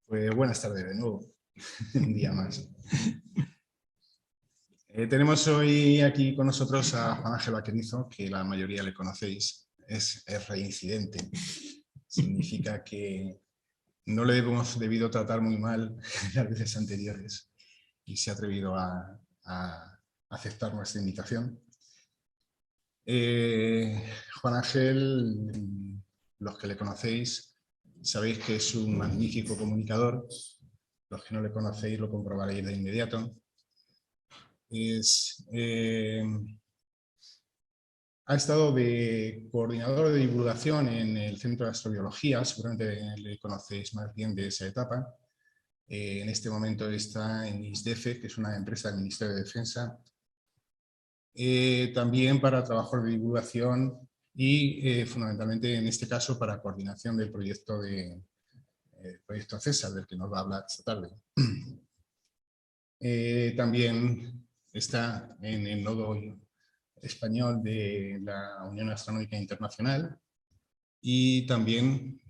Pues buenas tardes de nuevo, un día más. Tenemos hoy aquí con nosotros a Juan Ángel Vaquerizo, que la mayoría le conocéis, es reincidente. Significa que no le hemos debido tratar muy mal las veces anteriores y se ha atrevido a aceptar nuestra invitación. Juan Ángel, los que le conocéis, sabéis que es un magnífico comunicador. Los que no le conocéis lo comprobaréis de inmediato. Ha estado de coordinador de divulgación en el Centro de Astrobiología, seguramente le conocéis más bien de esa etapa. En este momento está en ISDEFE, que es una empresa del Ministerio de Defensa. También para trabajo de divulgación y fundamentalmente en este caso para coordinación del proyecto proyecto César, del que nos va a hablar esta tarde. También está en el nodo español de la Unión Astronómica Internacional y también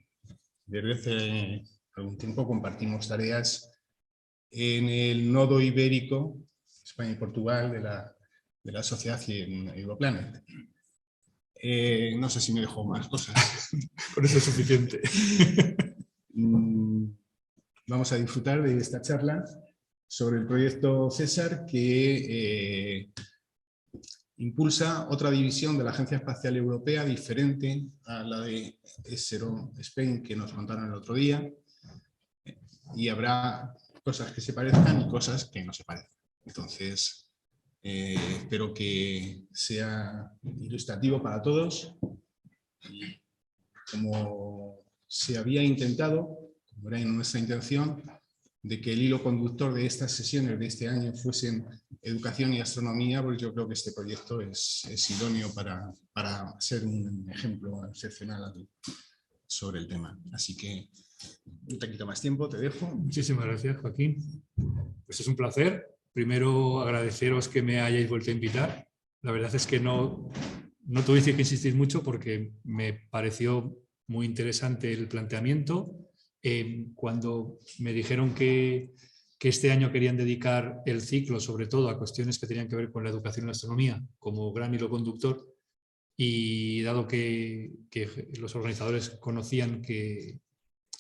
desde hace algún tiempo compartimos tareas en el nodo ibérico, España y Portugal, de la Sociedad Europlanet. No sé si me dejo más cosas. Con eso es suficiente. Vamos a disfrutar de esta charla sobre el proyecto César, que impulsa otra división de la Agencia Espacial Europea diferente a la de ESRO Spain que nos contaron el otro día, y habrá cosas que se parezcan y cosas que no se parezcan. Entonces, espero que sea ilustrativo para todos. Y como se había intentado, como era nuestra intención, de que el hilo conductor de estas sesiones de este año fuesen educación y astronomía, pues yo creo que este proyecto es idóneo para ser un ejemplo excepcional sobre el tema. Así que no te quito más tiempo, te dejo. Muchísimas gracias, Joaquín. Pues es un placer. Primero, agradeceros que me hayáis vuelto a invitar. La verdad es que no tuviese que insistir mucho porque me pareció muy interesante el planteamiento. Cuando me dijeron que este año querían dedicar el ciclo sobre todo a cuestiones que tenían que ver con la educación y la astronomía como gran hilo conductor, y dado que los organizadores conocían que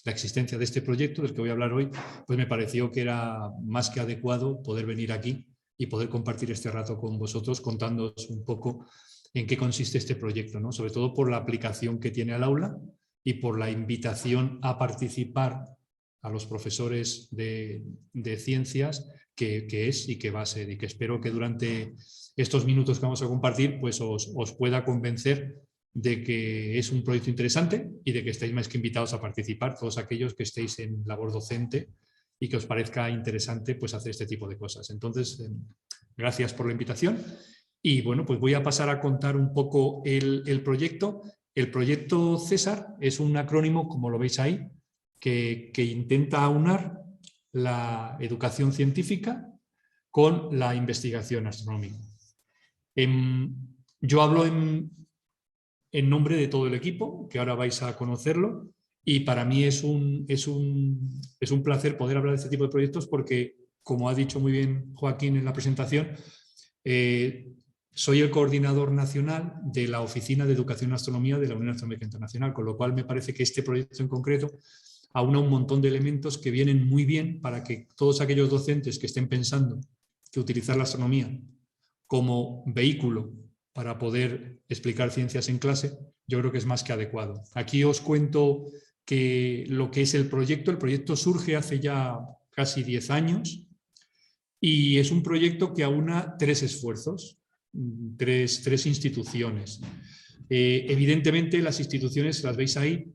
la existencia de este proyecto del que voy a hablar hoy, pues me pareció que era más que adecuado poder venir aquí y poder compartir este rato con vosotros contándoos un poco en qué consiste este proyecto, ¿no? Sobre todo por la aplicación que tiene al aula y por la invitación a participar a los profesores de ciencias que es y que va a ser, y que espero que durante estos minutos que vamos a compartir pues os pueda convencer de que es un proyecto interesante y de que estáis más que invitados a participar, todos aquellos que estéis en labor docente y que os parezca interesante pues hacer este tipo de cosas. Entonces, gracias por la invitación. Y bueno, pues voy a pasar a contar un poco el proyecto. El proyecto César es un acrónimo, como lo veis ahí, que intenta aunar la educación científica con la investigación astronómica. Yo hablo en nombre de todo el equipo, que ahora vais a conocerlo, y para mí es un placer poder hablar de este tipo de proyectos porque, como ha dicho muy bien Joaquín en la presentación, soy el coordinador nacional de la Oficina de Educación y Astronomía de la Unión Astronómica Internacional, con lo cual me parece que este proyecto en concreto aúna un montón de elementos que vienen muy bien para que todos aquellos docentes que estén pensando que utilizar la astronomía como vehículo para poder explicar ciencias en clase, yo creo que es más que adecuado. Aquí os cuento que lo que es el proyecto surge hace ya casi 10 años y es un proyecto que aúna 3 esfuerzos, tres instituciones. Evidentemente las instituciones, las veis ahí,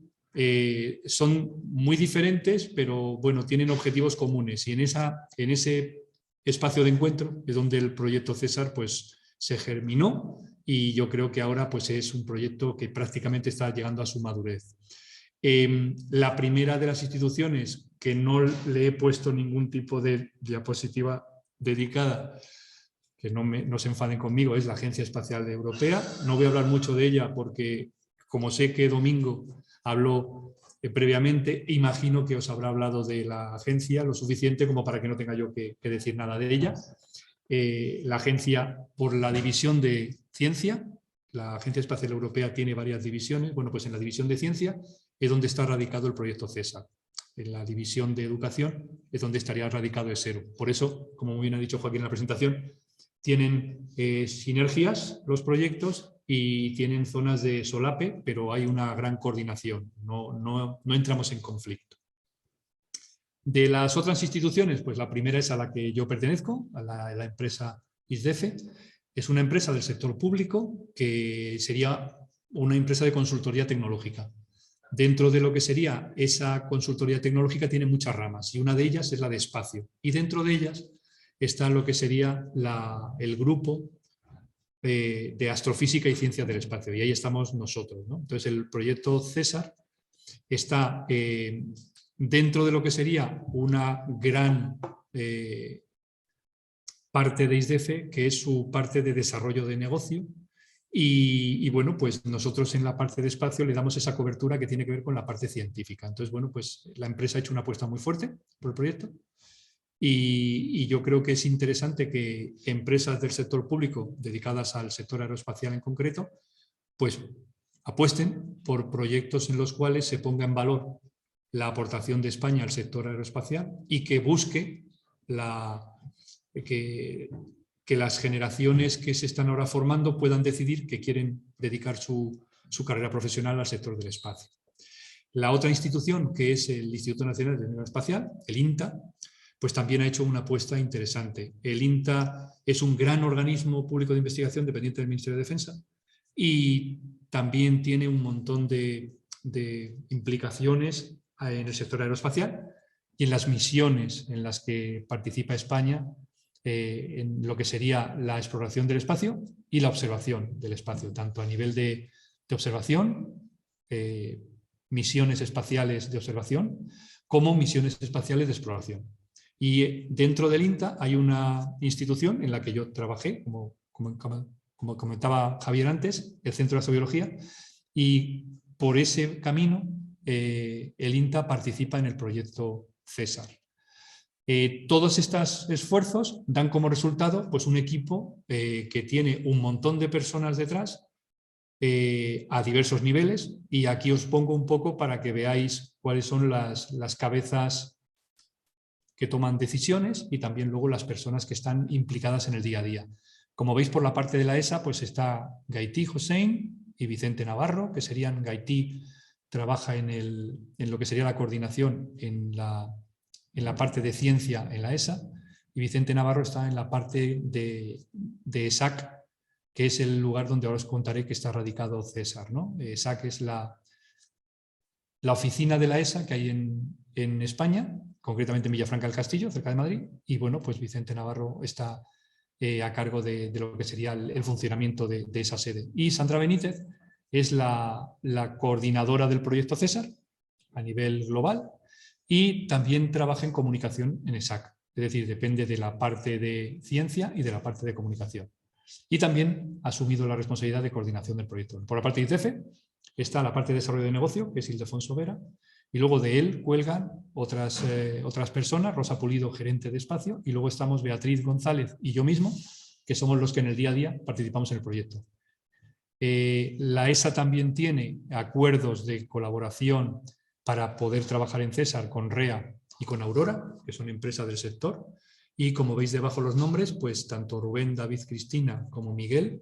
son muy diferentes, pero bueno, tienen objetivos comunes y en ese espacio de encuentro es donde el proyecto César pues se germinó y yo creo que ahora pues es un proyecto que prácticamente está llegando a su madurez. La primera de las instituciones, que no le he puesto ningún tipo de diapositiva dedicada, que no se enfaden conmigo, es la Agencia Espacial Europea. No voy a hablar mucho de ella porque, como sé que domingo habló previamente. Imagino que os habrá hablado de la agencia lo suficiente como para que no tenga yo que decir nada de ella. La agencia, por la división de ciencia, la Agencia Espacial Europea tiene varias divisiones. Bueno, pues en la división de ciencia es donde está radicado el proyecto César. En la división de educación es donde estaría radicado ESERO. Por eso, como muy bien ha dicho Joaquín en la presentación, tienen sinergias los proyectos y tienen zonas de solape, pero hay una gran coordinación, no entramos en conflicto. De las otras instituciones, pues la primera es a la que yo pertenezco, a la empresa ISDEFE. Es una empresa del sector público que sería una empresa de consultoría tecnológica. Dentro de lo que sería esa consultoría tecnológica tiene muchas ramas y una de ellas es la de espacio. Y dentro de ellas está lo que sería el grupo de astrofísica y ciencias del espacio, y ahí estamos nosotros, ¿no? Entonces el proyecto César está dentro de lo que sería una gran parte de ISDEFE, que es su parte de desarrollo de negocio, y bueno, pues nosotros en la parte de espacio le damos esa cobertura que tiene que ver con la parte científica. Entonces, bueno, pues la empresa ha hecho una apuesta muy fuerte por el proyecto. Y yo creo que es interesante que empresas del sector público dedicadas al sector aeroespacial en concreto, pues apuesten por proyectos en los cuales se ponga en valor la aportación de España al sector aeroespacial y que busque que las generaciones que se están ahora formando puedan decidir que quieren dedicar su carrera profesional al sector del espacio. La otra institución, que es el Instituto Nacional de Aeroespacial, el INTA, pues también ha hecho una apuesta interesante. El INTA es un gran organismo público de investigación dependiente del Ministerio de Defensa y también tiene un montón de implicaciones en el sector aeroespacial y en las misiones en las que participa España en lo que sería la exploración del espacio y la observación del espacio, tanto a nivel de observación, misiones espaciales de observación, como misiones espaciales de exploración. Y dentro del INTA hay una institución en la que yo trabajé, como comentaba Javier antes, el Centro de Astrobiología, y por ese camino el INTA participa en el proyecto César. Todos estos esfuerzos dan como resultado pues, un equipo que tiene un montón de personas detrás a diversos niveles, y aquí os pongo un poco para que veáis cuáles son las cabezas que toman decisiones y también luego las personas que están implicadas en el día a día. Como veis por la parte de la ESA, pues está Gaití Hossein y Vicente Navarro, que serían Gaití trabaja en lo que sería la coordinación en la parte de ciencia en la ESA, y Vicente Navarro está en la parte de ESAC, que es el lugar donde ahora os contaré que está radicado César, ¿no? ESAC es la oficina de la ESA que hay en España, concretamente en Villafranca del Castillo, cerca de Madrid, y bueno, pues Vicente Navarro está a cargo de lo que sería el funcionamiento de esa sede. Y Sandra Benítez es la coordinadora del proyecto César a nivel global y también trabaja en comunicación en ESAC, es decir, depende de la parte de ciencia y de la parte de comunicación. Y también ha asumido la responsabilidad de coordinación del proyecto. Por la parte de ICEFE está la parte de desarrollo de negocio, que es Ildefonso Vera, y luego de él cuelgan otras personas, Rosa Pulido, gerente de espacio, y luego estamos Beatriz González y yo mismo, que somos los que en el día a día participamos en el proyecto. La ESA también tiene acuerdos de colaboración para poder trabajar en César con REA y con Aurora, que son empresas del sector, y como veis debajo los nombres, pues tanto Rubén, David, Cristina como Miguel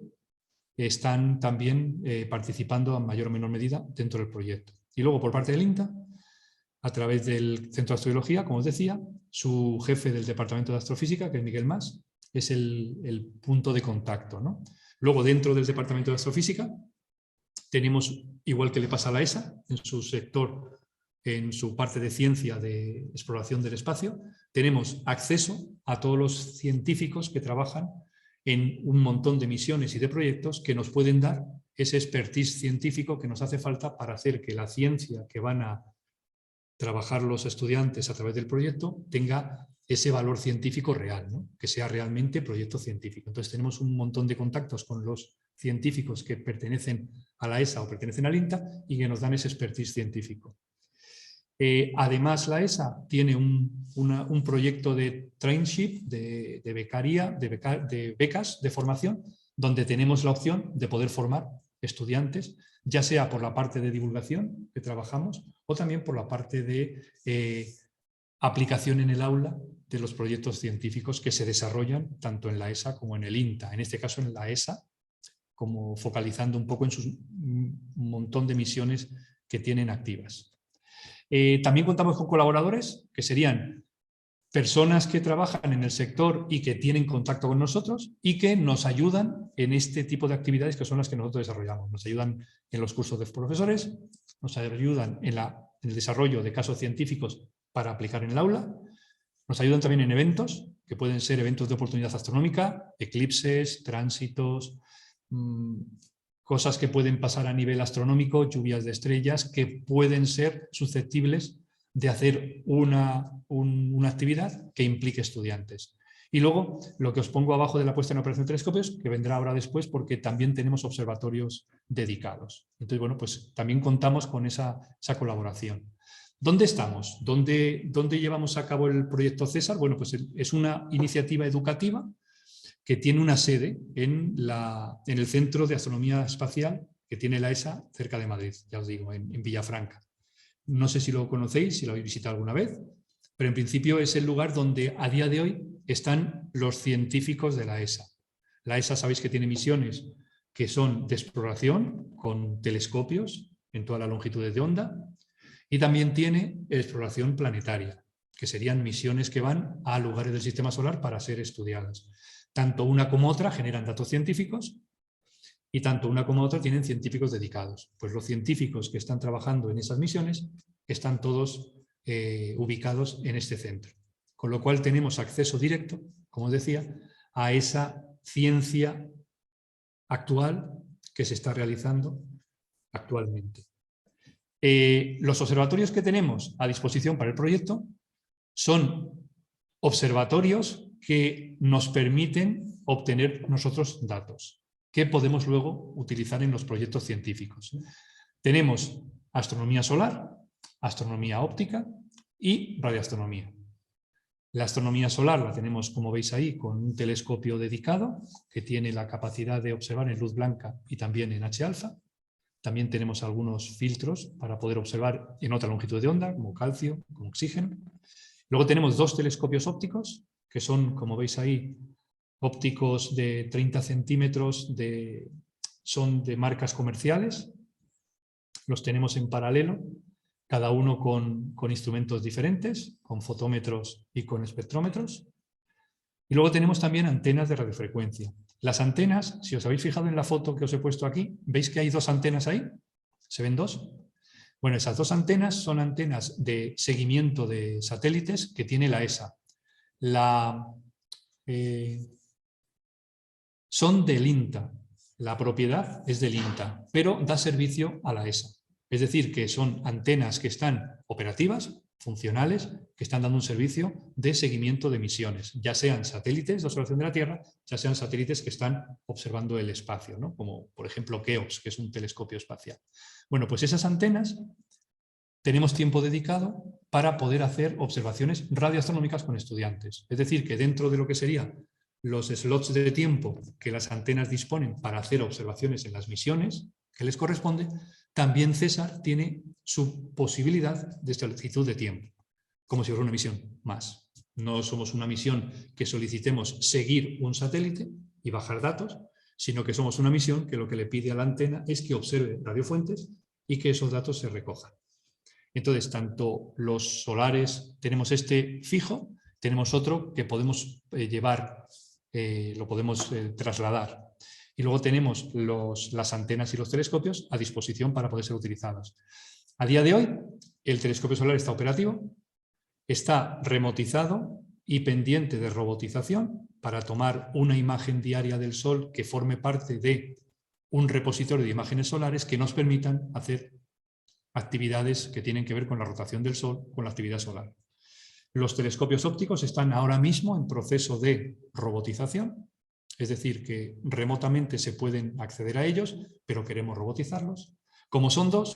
están también participando en mayor o menor medida dentro del proyecto. Y luego por parte del INTA, a través del Centro de Astrobiología, como os decía, su jefe del Departamento de Astrofísica, que es Miguel Mas, es el punto de contacto, ¿no? Luego, dentro del Departamento de Astrofísica, tenemos, igual que le pasa a la ESA, en su sector, en su parte de ciencia de exploración del espacio, tenemos acceso a todos los científicos que trabajan en un montón de misiones y de proyectos que nos pueden dar ese expertise científico que nos hace falta para hacer que la ciencia que van a trabajar los estudiantes a través del proyecto tenga ese valor científico real, ¿no? Que sea realmente proyecto científico. Entonces tenemos un montón de contactos con los científicos que pertenecen a la ESA o pertenecen al INTA y que nos dan ese expertise científico. Además, la ESA tiene un proyecto de traineeship, de becaría, de becas de formación, donde tenemos la opción de poder formar estudiantes, ya sea por la parte de divulgación que trabajamos o también por la parte de aplicación en el aula de los proyectos científicos que se desarrollan tanto en la ESA como en el INTA. En este caso en la ESA, como focalizando un poco en sus montón de misiones que tienen activas. También contamos con colaboradores que serían personas que trabajan en el sector y que tienen contacto con nosotros y que nos ayudan en este tipo de actividades que son las que nosotros desarrollamos. Nos ayudan en los cursos de profesores, nos ayudan en el desarrollo de casos científicos para aplicar en el aula, nos ayudan también en eventos, que pueden ser eventos de oportunidad astronómica, eclipses, tránsitos, cosas que pueden pasar a nivel astronómico, lluvias de estrellas, que pueden ser susceptibles de hacer una actividad que implique estudiantes. Y luego, lo que os pongo abajo de la puesta en operación de telescopios, que vendrá ahora después, porque también tenemos observatorios dedicados. Entonces, bueno, pues también contamos con esa colaboración. ¿Dónde estamos? ¿Dónde llevamos a cabo el proyecto César? Bueno, pues es una iniciativa educativa que tiene una sede en el Centro de Astronomía Espacial que tiene la ESA cerca de Madrid, ya os digo, en Villafranca. No sé si lo conocéis, si lo habéis visitado alguna vez, pero en principio es el lugar donde a día de hoy están los científicos de la ESA. La ESA sabéis que tiene misiones que son de exploración con telescopios en toda la longitud de onda y también tiene exploración planetaria, que serían misiones que van a lugares del sistema solar para ser estudiadas. Tanto una como otra generan datos científicos y tanto una como otra tienen científicos dedicados. Pues los científicos que están trabajando en esas misiones están todos ubicados en este centro. Con lo cual tenemos acceso directo, como os decía, a esa ciencia actual que se está realizando actualmente. Los observatorios que tenemos a disposición para el proyecto son observatorios que nos permiten obtener nosotros datos que podemos luego utilizar en los proyectos científicos. Tenemos astronomía solar, astronomía óptica y radioastronomía. La astronomía solar la tenemos, como veis ahí, con un telescopio dedicado que tiene la capacidad de observar en luz blanca y también en H-alfa. También tenemos algunos filtros para poder observar en otra longitud de onda, como calcio, como oxígeno. Luego tenemos dos telescopios ópticos, que son, como veis ahí, ópticos de 30 centímetros, son de marcas comerciales. Los tenemos en paralelo, cada uno con instrumentos diferentes, con fotómetros y con espectrómetros. Y luego tenemos también antenas de radiofrecuencia. Las antenas, si os habéis fijado en la foto que os he puesto aquí, ¿veis que hay dos antenas ahí? ¿Se ven dos? Bueno, esas dos antenas son antenas de seguimiento de satélites que tiene la ESA. Son del INTA, la propiedad es del INTA, pero da servicio a la ESA. Es decir, que son antenas que están operativas, funcionales, que están dando un servicio de seguimiento de misiones, ya sean satélites de observación de la Tierra, ya sean satélites que están observando el espacio, ¿no? Como por ejemplo KEOPS, que es un telescopio espacial. Bueno, pues esas antenas tenemos tiempo dedicado para poder hacer observaciones radioastronómicas con estudiantes. Es decir, que dentro de lo que serían los slots de tiempo que las antenas disponen para hacer observaciones en las misiones que les corresponde, también César tiene su posibilidad de solicitud de tiempo, como si fuera una misión más. No somos una misión que solicitemos seguir un satélite y bajar datos, sino que somos una misión que lo que le pide a la antena es que observe radiofuentes y que esos datos se recojan. Entonces, tanto los solares, tenemos este fijo, tenemos otro que podemos llevar, lo podemos trasladar. Y luego tenemos las antenas y los telescopios a disposición para poder ser utilizados. A día de hoy, el telescopio solar está operativo, está remotizado y pendiente de robotización para tomar una imagen diaria del Sol que forme parte de un repositorio de imágenes solares que nos permitan hacer actividades que tienen que ver con la rotación del Sol, con la actividad solar. Los telescopios ópticos están ahora mismo en proceso de robotización, es decir, que remotamente se pueden acceder a ellos, pero queremos robotizarlos. Como son dos,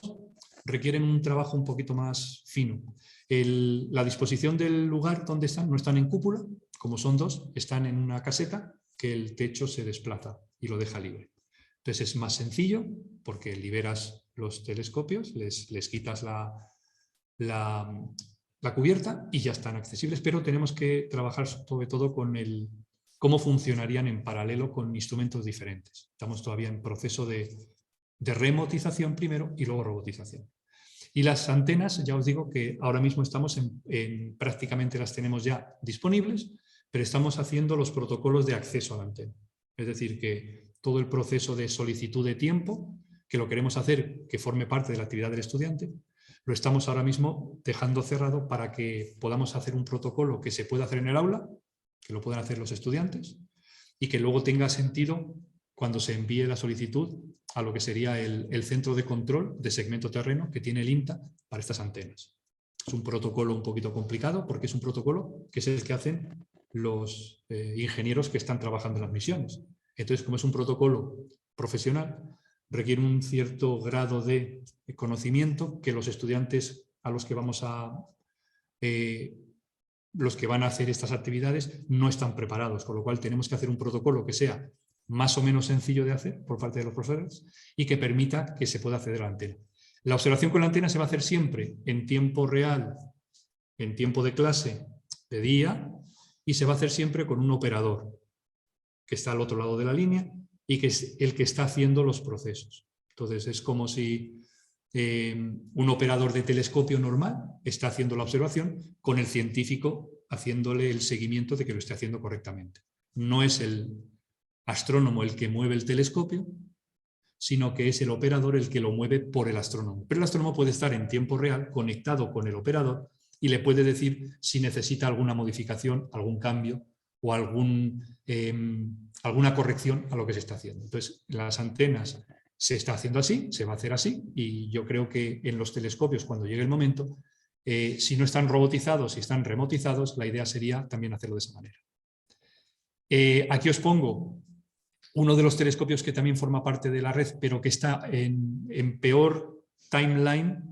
requieren un trabajo un poquito más fino. La disposición del lugar donde están, no están en cúpula, como son dos, están en una caseta que el techo se desplaza y lo deja libre. Entonces es más sencillo porque liberas los telescopios, les quitas la cubierta y ya están accesibles, pero tenemos que trabajar sobre todo con cómo funcionarían en paralelo con instrumentos diferentes. Estamos todavía en proceso de remotización primero y luego robotización. Y las antenas, ya os digo que ahora mismo estamos prácticamente las tenemos ya disponibles, pero estamos haciendo los protocolos de acceso a la antena. Es decir, que todo el proceso de solicitud de tiempo, que lo queremos hacer que forme parte de la actividad del estudiante, lo estamos ahora mismo dejando cerrado para que podamos hacer un protocolo que se pueda hacer en el aula, que lo puedan hacer los estudiantes, y que luego tenga sentido cuando se envíe la solicitud a lo que sería el centro de control de segmento terreno que tiene el INTA para estas antenas. Es un protocolo un poquito complicado porque es un protocolo que es el que hacen los ingenieros que están trabajando en las misiones. Entonces, como es un protocolo profesional, requiere un cierto grado de conocimiento que los estudiantes a los que vamos los que van a hacer estas actividades no están preparados, con lo cual tenemos que hacer un protocolo que sea más o menos sencillo de hacer por parte de los profesores y que permita que se pueda acceder a la antena. La observación con la antena se va a hacer siempre en tiempo real, en tiempo de clase, de día, y se va a hacer siempre con un operador que está al otro lado de la línea y que es el que está haciendo los procesos. Entonces es como si un operador de telescopio normal está haciendo la observación con el científico haciéndole el seguimiento de que lo esté haciendo correctamente. No es el astrónomo el que mueve el telescopio, sino que es el operador el que lo mueve por el astrónomo. Pero el astrónomo puede estar en tiempo real conectado con el operador y le puede decir si necesita alguna modificación, algún cambio o alguna corrección a lo que se está haciendo. Entonces, las antenas se está haciendo así, se va a hacer así, y yo creo que en los telescopios, cuando llegue el momento, si no están robotizados, si están remotizados, la idea sería también hacerlo de esa manera. Aquí os pongo uno de los telescopios que también forma parte de la red, pero que está en peor timeline,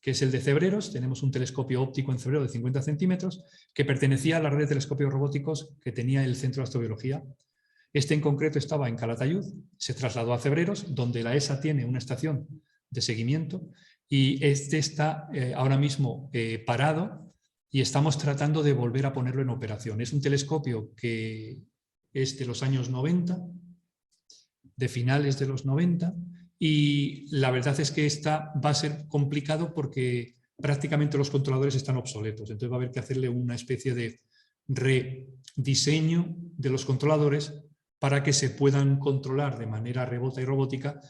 que es el de Cebreros. Tenemos un telescopio óptico en Cebrero de 50 centímetros que pertenecía a la red de telescopios robóticos que tenía el Centro de Astrobiología. Este en concreto estaba en Calatayud, se trasladó a Cebreros, donde la ESA tiene una estación de seguimiento, y este está ahora mismo parado y estamos tratando de volver a ponerlo en operación. Es un telescopio que es de los años 90, de finales de los 90, y la verdad es que va a ser complicado porque prácticamente los controladores están obsoletos, entonces va a haber que hacerle una especie de rediseño de los controladores para que se puedan controlar de manera remota y robótica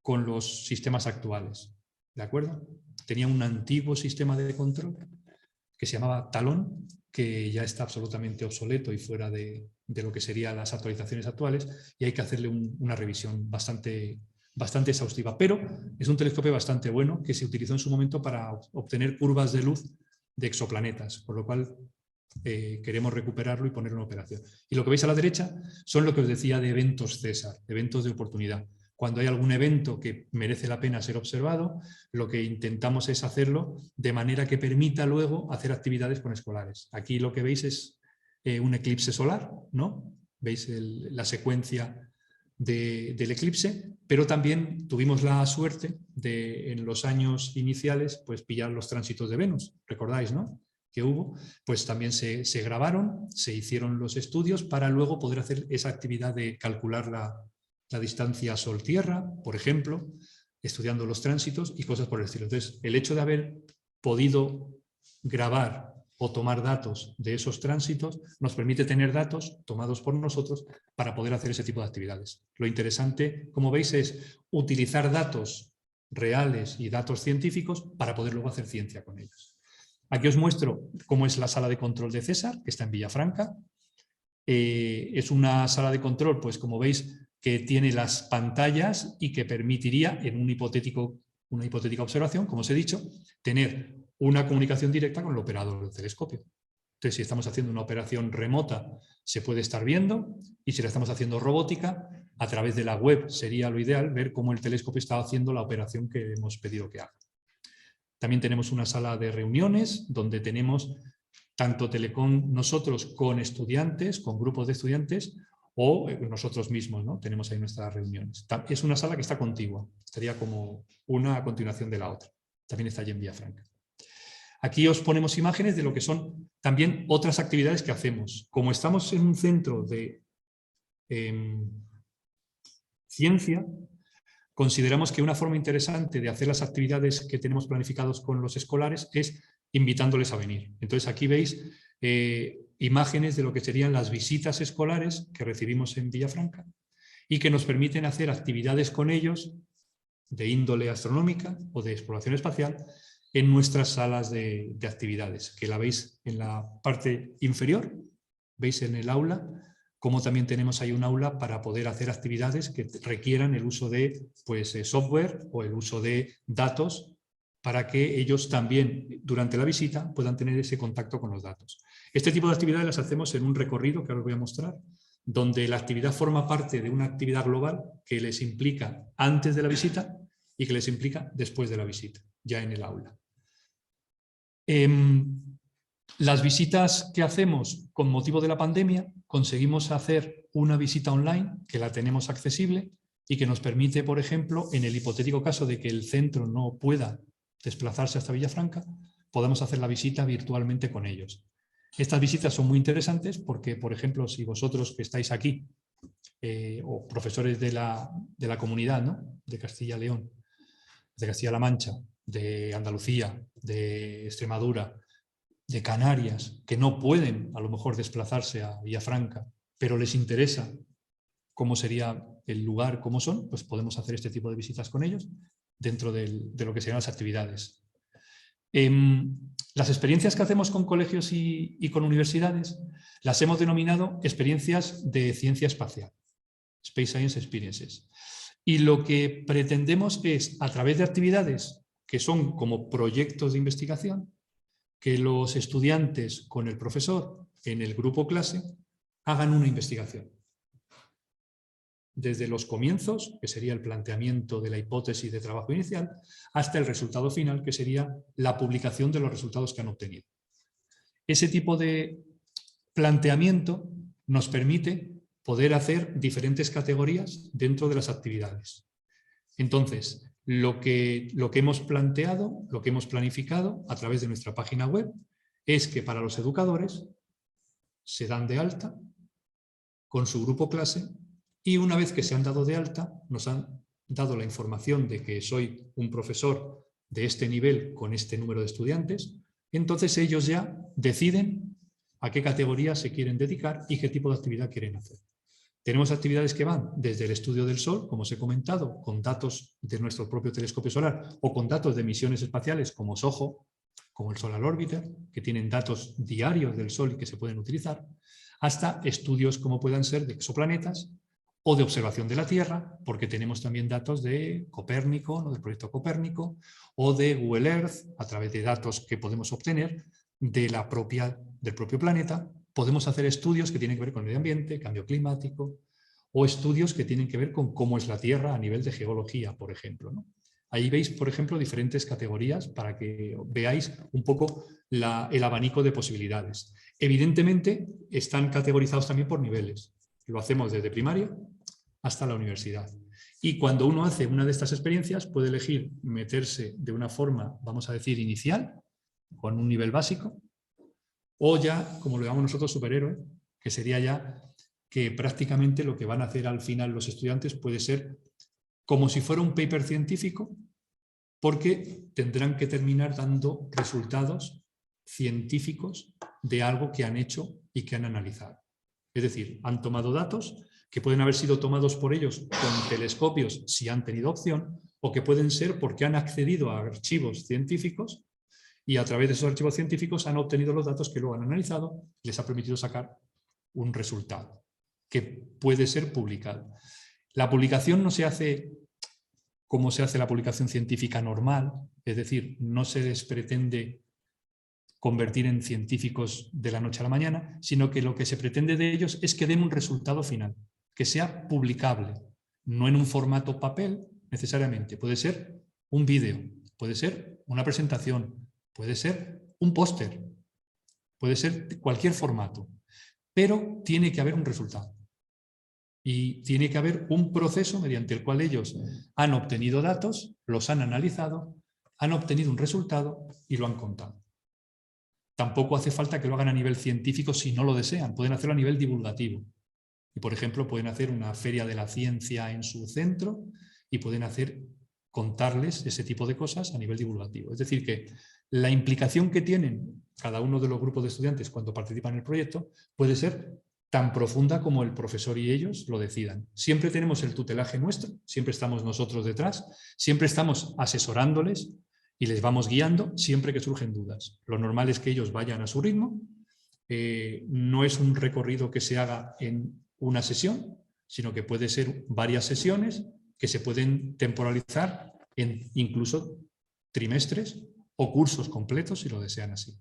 con los sistemas actuales. ¿De acuerdo? Tenía un antiguo sistema de control que se llamaba Talón, que ya está absolutamente obsoleto y fuera de lo que serían las actualizaciones actuales, y hay que hacerle una revisión bastante exhaustiva. Pero es un telescopio bastante bueno que se utilizó en su momento para obtener curvas de luz de exoplanetas, por lo cual queremos recuperarlo y ponerlo en operación. Y lo que veis a la derecha son lo que os decía de eventos César, eventos de oportunidad. Cuando hay algún evento que merece la pena ser observado, lo que intentamos es hacerlo de manera que permita luego hacer actividades con escolares. Aquí lo que veis es un eclipse solar, ¿no? Veis la secuencia del eclipse, pero también tuvimos la suerte de, en los años iniciales, pues pillar los tránsitos de Venus, ¿recordáis, no? Que hubo, pues también se grabaron, se hicieron los estudios para luego poder hacer esa actividad de calcular la distancia Sol-Tierra, por ejemplo, estudiando los tránsitos y cosas por el estilo. Entonces, el hecho de haber podido grabar o tomar datos de esos tránsitos nos permite tener datos tomados por nosotros para poder hacer ese tipo de actividades. Lo interesante, como veis, es utilizar datos reales y datos científicos para poder luego hacer ciencia con ellos. Aquí os muestro cómo es la sala de control de César, que está en Villafranca. Es una sala de control, pues como veis, que tiene las pantallas y que permitiría, en una hipotética observación, como os he dicho, tener una comunicación directa con el operador del telescopio. Entonces, si estamos haciendo una operación remota, se puede estar viendo, y si la estamos haciendo robótica, a través de la web sería lo ideal ver cómo el telescopio está haciendo la operación que hemos pedido que haga. También tenemos una sala de reuniones donde tenemos tanto Telecom nosotros con estudiantes, con grupos de estudiantes, o nosotros mismos, ¿no? Tenemos ahí nuestras reuniones. Es una sala que está contigua, estaría como una a continuación de la otra. También está allí en Villafranca. Aquí os ponemos imágenes de lo que son también otras actividades que hacemos. Como estamos en un centro de ciencia, consideramos que una forma interesante de hacer las actividades que tenemos planificados con los escolares es invitándoles a venir. Entonces aquí veis imágenes de lo que serían las visitas escolares que recibimos en Villafranca y que nos permiten hacer actividades con ellos de índole astronómica o de exploración espacial en nuestras salas de actividades, que la veis en la parte inferior, veis en el aula, como también tenemos ahí un aula para poder hacer actividades que requieran el uso de software o el uso de datos para que ellos también durante la visita puedan tener ese contacto con los datos. Este tipo de actividades las hacemos en un recorrido que ahora os voy a mostrar, donde la actividad forma parte de una actividad global que les implica antes de la visita y que les implica después de la visita, ya en el aula. Las visitas que hacemos con motivo de la pandemia, conseguimos hacer una visita online que la tenemos accesible y que nos permite, por ejemplo, en el hipotético caso de que el centro no pueda desplazarse hasta Villafranca, podemos hacer la visita virtualmente con ellos. Estas visitas son muy interesantes porque, por ejemplo, si vosotros que estáis aquí, o profesores de la comunidad, ¿no? De Castilla y León, de Castilla-La Mancha, de Andalucía, de Extremadura, de Canarias, que no pueden a lo mejor desplazarse a Villafranca, pero les interesa cómo sería el lugar, cómo son, pues podemos hacer este tipo de visitas con ellos dentro de lo que serían las actividades. Las experiencias que hacemos con colegios y con universidades las hemos denominado experiencias de ciencia espacial, Space Science Experiences. Y lo que pretendemos es, a través de actividades que son como proyectos de investigación, que los estudiantes con el profesor en el grupo clase hagan una investigación. Desde los comienzos, que sería el planteamiento de la hipótesis de trabajo inicial, hasta el resultado final, que sería la publicación de los resultados que han obtenido. Ese tipo de planteamiento nos permite poder hacer diferentes categorías dentro de las actividades. Entonces, lo que hemos planteado, lo que hemos planificado a través de nuestra página web es que para los educadores se dan de alta con su grupo clase y una vez que se han dado de alta nos han dado la información de que soy un profesor de este nivel con este número de estudiantes, entonces ellos ya deciden a qué categoría se quieren dedicar y qué tipo de actividad quieren hacer. Tenemos actividades que van desde el estudio del Sol, como os he comentado, con datos de nuestro propio telescopio solar o con datos de misiones espaciales como SOHO, como el Solar Orbiter, que tienen datos diarios del Sol y que se pueden utilizar, hasta estudios como puedan ser de exoplanetas o de observación de la Tierra, porque tenemos también datos de Copérnico, ¿no? Del proyecto Copérnico, o de Google Earth, a través de datos que podemos obtener del propio planeta. Podemos hacer estudios que tienen que ver con el medio ambiente, cambio climático, o estudios que tienen que ver con cómo es la Tierra a nivel de geología, por ejemplo, ¿no? Ahí veis, por ejemplo, diferentes categorías para que veáis un poco el abanico de posibilidades. Evidentemente, están categorizados también por niveles. Lo hacemos desde primaria hasta la universidad. Y cuando uno hace una de estas experiencias, puede elegir meterse de una forma, vamos a decir, inicial, con un nivel básico, o ya, como lo llamamos nosotros, superhéroe, que sería ya que prácticamente lo que van a hacer al final los estudiantes puede ser como si fuera un paper científico, porque tendrán que terminar dando resultados científicos de algo que han hecho y que han analizado. Es decir, han tomado datos que pueden haber sido tomados por ellos con telescopios si han tenido opción, o que pueden ser porque han accedido a archivos científicos y a través de esos archivos científicos han obtenido los datos que luego han analizado y les ha permitido sacar un resultado que puede ser publicado. La publicación no se hace como se hace la publicación científica normal, es decir, no se les pretende convertir en científicos de la noche a la mañana, sino que lo que se pretende de ellos es que den un resultado final, que sea publicable, no en un formato papel necesariamente, puede ser un vídeo, puede ser una presentación, puede ser un póster, puede ser cualquier formato, pero tiene que haber un resultado. Y tiene que haber un proceso mediante el cual ellos han obtenido datos, los han analizado, han obtenido un resultado y lo han contado. Tampoco hace falta que lo hagan a nivel científico si no lo desean, pueden hacerlo a nivel divulgativo. Y, por ejemplo, pueden hacer una feria de la ciencia en su centro y pueden contarles ese tipo de cosas a nivel divulgativo. Es decir, que la implicación que tienen cada uno de los grupos de estudiantes cuando participan en el proyecto puede ser tan profunda como el profesor y ellos lo decidan. Siempre tenemos el tutelaje nuestro, siempre estamos nosotros detrás, siempre estamos asesorándoles y les vamos guiando siempre que surgen dudas. Lo normal es que ellos vayan a su ritmo, no es un recorrido que se haga en una sesión, sino que puede ser varias sesiones que se pueden temporalizar en incluso trimestres o cursos completos si lo desean así.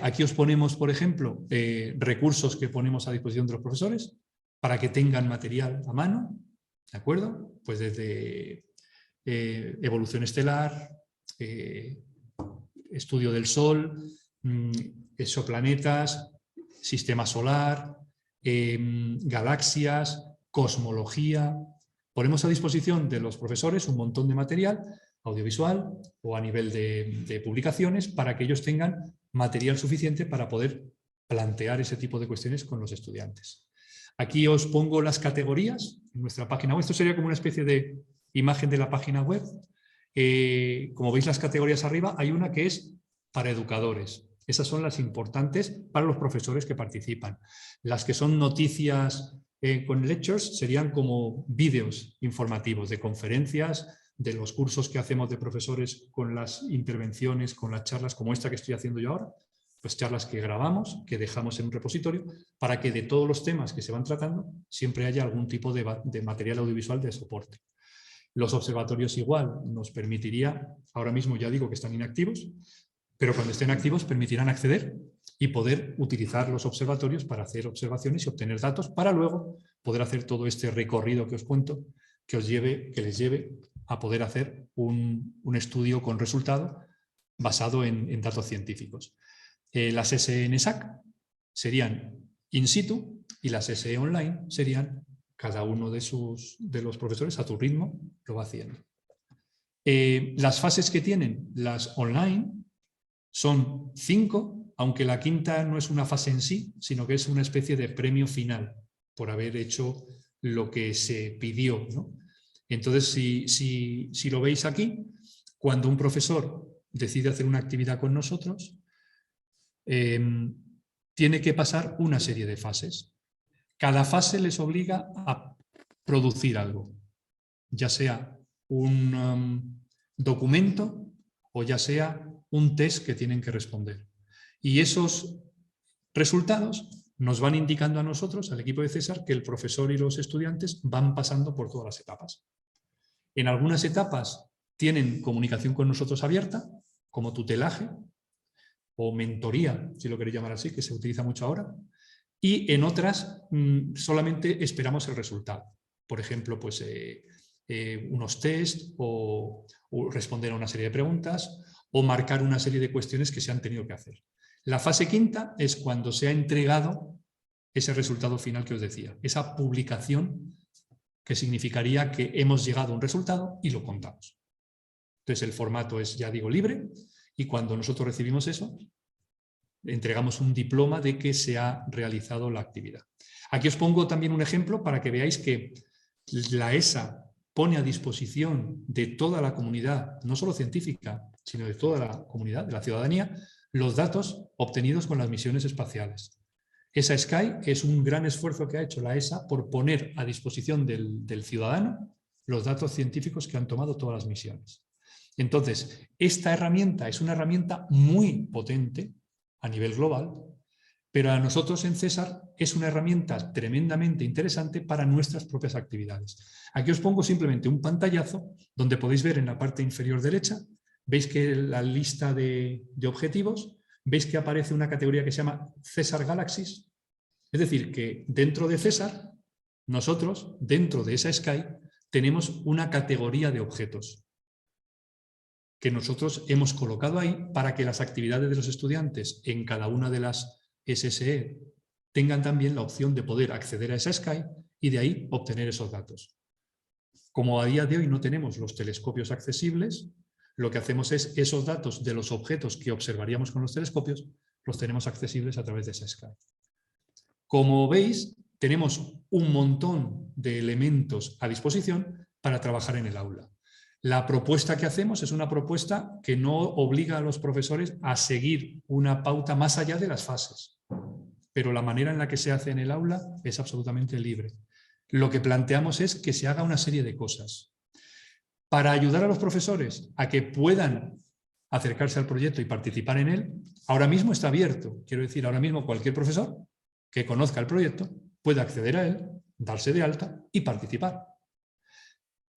Aquí os ponemos, por ejemplo, recursos que ponemos a disposición de los profesores para que tengan material a mano, ¿de acuerdo? Pues desde evolución estelar, estudio del Sol, exoplanetas, sistema solar, galaxias, cosmología. Ponemos a disposición de los profesores un montón de material audiovisual o a nivel de publicaciones para que ellos tengan material suficiente para poder plantear ese tipo de cuestiones con los estudiantes. Aquí os pongo las categorías en nuestra página web. Esto sería como una especie de imagen de la página web. Como veis las categorías arriba, hay una que es para educadores. Esas son las importantes para los profesores que participan. Las que son noticias con lectures serían como vídeos informativos de conferencias, de los cursos que hacemos de profesores con las intervenciones, con las charlas como esta que estoy haciendo yo ahora, pues charlas que grabamos, que dejamos en un repositorio, para que de todos los temas que se van tratando siempre haya algún tipo de material audiovisual de soporte. Los observatorios igual nos permitiría, ahora mismo ya digo que están inactivos, pero cuando estén activos permitirán acceder y poder utilizar los observatorios para hacer observaciones y obtener datos para luego poder hacer todo este recorrido que os cuento que les lleve a poder hacer un estudio con resultado basado en datos científicos. Las SE-NSAC serían in situ y las SE online serían cada uno de los profesores a tu ritmo lo va haciendo. Las fases que tienen las online son 5, aunque la quinta no es una fase en sí, sino que es una especie de premio final por haber hecho lo que se pidió, ¿no? Entonces, si lo veis aquí, cuando un profesor decide hacer una actividad con nosotros, tiene que pasar una serie de fases. Cada fase les obliga a producir algo, ya sea un documento o ya sea un test que tienen que responder. Y esos resultados nos van indicando a nosotros, al equipo de César, que el profesor y los estudiantes van pasando por todas las etapas. En algunas etapas tienen comunicación con nosotros abierta, como tutelaje o mentoría, si lo queréis llamar así, que se utiliza mucho ahora, y en otras solamente esperamos el resultado. Por ejemplo, pues, unos test o responder a una serie de preguntas o marcar una serie de cuestiones que se han tenido que hacer. La fase quinta es cuando se ha entregado ese resultado final que os decía, esa publicación que significaría que hemos llegado a un resultado y lo contamos. Entonces el formato es, ya digo, libre y cuando nosotros recibimos eso, entregamos un diploma de que se ha realizado la actividad. Aquí os pongo también un ejemplo para que veáis que la ESA pone a disposición de toda la comunidad, no solo científica, sino de toda la comunidad, de la ciudadanía, los datos obtenidos con las misiones espaciales. ESA Sky es un gran esfuerzo que ha hecho la ESA por poner a disposición del ciudadano los datos científicos que han tomado todas las misiones. Entonces, esta herramienta es una herramienta muy potente a nivel global, pero a nosotros en César es una herramienta tremendamente interesante para nuestras propias actividades. Aquí os pongo simplemente un pantallazo donde podéis ver en la parte inferior derecha, veis que la lista de objetivos, veis que aparece una categoría que se llama César Galaxies, es decir, que dentro de César, nosotros, dentro de esa Sky, tenemos una categoría de objetos que nosotros hemos colocado ahí para que las actividades de los estudiantes en cada una de las SSE tengan también la opción de poder acceder a esa Sky y de ahí obtener esos datos. Como a día de hoy no tenemos los telescopios accesibles, lo que hacemos es esos datos de los objetos que observaríamos con los telescopios, los tenemos accesibles a través de esa Sky. Como veis, tenemos un montón de elementos a disposición para trabajar en el aula. La propuesta que hacemos es una propuesta que no obliga a los profesores a seguir una pauta más allá de las fases, pero la manera en la que se hace en el aula es absolutamente libre. Lo que planteamos es que se haga una serie de cosas. Para ayudar a los profesores a que puedan acercarse al proyecto y participar en él, ahora mismo está abierto. Quiero decir, ahora mismo cualquier profesor que conozca el proyecto puede acceder a él, darse de alta y participar.